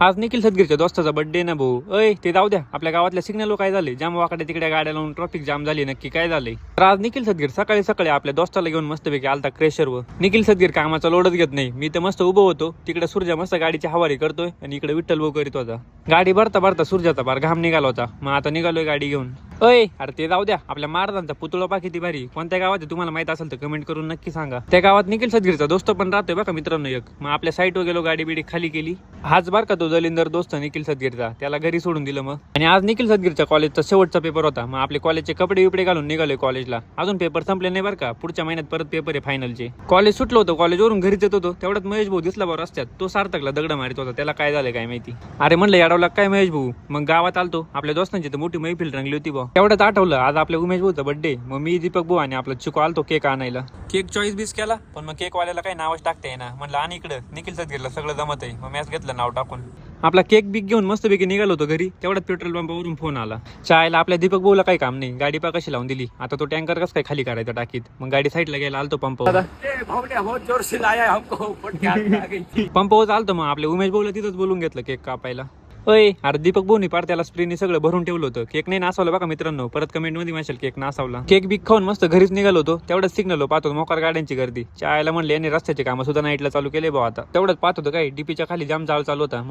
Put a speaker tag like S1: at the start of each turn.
S1: आज निखिल सदगीरच्या दोस्ताचा बर्थडे ना भाऊ. ते जाऊ द्या, आपल्या गावातल्या सिग्नल काय झाले, जाम वाकडे तिकडे गाड्या लावून ट्रॉफिक जाम झाली, नक्की काय झाले. तर आज निखिल सदगीर सकाळी सकाळी आपल्या दोस्ताला घेऊन मस्तपैकी आलता क्रेशरवर. निखिल सदगीर कामाचा लोडच घेत नाही. मी तर मस्त उभं होतो तिकडे, सूर्या मस्त गाडीची हवारी करतोय आणि इकडे विठ्ठल भाऊ करीत होता. गाडी भरता भरता सूर्याचा बार घाम निघाला होता. मग आता निघालोय गाडी घेऊन. अरे ते जाऊ द्या, आपल्या महाराजांचा पुतळा पा किती भारी. कोणत्या गावात आहे तुम्हाला माहित असेल तर कमेंट करून नक्की सांगा. त्या गावात निखिल सदगीरचा दोस्त पण राहतोय बघा मित्रांनो एक. मग आपल्या साईटवर गेलो, गाडी बिडी खाली केली. हाच बार का तो दलिंदर दोस्त निखिल सदगीरचा, त्याला घरी सोडून दिलं मग. आणि आज निखिल सदगीरच्या कॉलेजचा शेवटचा पेपर होता. मग आपले कॉलेजचे कपडे बिपडे घालून निघाले कॉलेजला. अजून पेपर संपले नाही बरं का, पुढच्या महिन्यात परत पेपर आहे फायनलचे. कॉलेज सुटलो होतो, कॉलेजवरून घरीच येत होतो, तेवढ्यात महेश भाऊ दिसला बरं रस्त्यात. तो सार्थकला दगड मारित होता. त्याला काय झालं काय माहिती. अरे म्हणलं याडवला काय महेश भाऊ. मग गावात आलतो, आपल्या दोस्तांची तर मोठी मैफिल रंगली होती बा. तेवढ्यात आठवलं आज आपल्या उमेश भाऊचा बर्थडे. मग मी, दीपक भाऊ आणि आपला चिको आलतो केक आणायला. केक चॉईस बीस केला, पण मग केक वाल्याला काही नावच टाकते ना. म्हणलं आणि इकडं निखिल सदगीरला सगळं जमत आहे. मग मॅच घेतलं नाव टाकून. आपला केक बिक घेऊन मस्तपैकी निघालो होतो घरी. तेवढ्यात पेट्रोल पंपावरून फोन आला. चायला आपल्या दीपक भाऊला काही काम नाही, गाडी पा कशी लावून दिली. आता तो टँकर कसं काय खाली करायचा टाकीत. मग गाडी साईडला गेला, आलतो पंपावर. पंपावर आलतो. मग आपल्या उमेश भाऊला तिथंच बोलून घेतलं केक कापायला. अरे दीपक भाऊनी पार त्याला स्प्रेनी सगळं भरून ठेवलं होतं. केक नाही नासावलं बघा मित्रांनो, परत कमेंट मध्ये माशेल केक नासावला. केक बिक खाऊन मस्त घरीच निघालो होतो. तेवढ्याच सिग्नल पाहतो मोकार गाड्यांची गर्दी. चायला म्हणले यांनी रस्त्याचे कामं सुद्धा नाईटला चालू केले भाऊ. आता तेवढंच पाहत होतं काय, डीपीच्या खाली जाम जाळ चालू होता.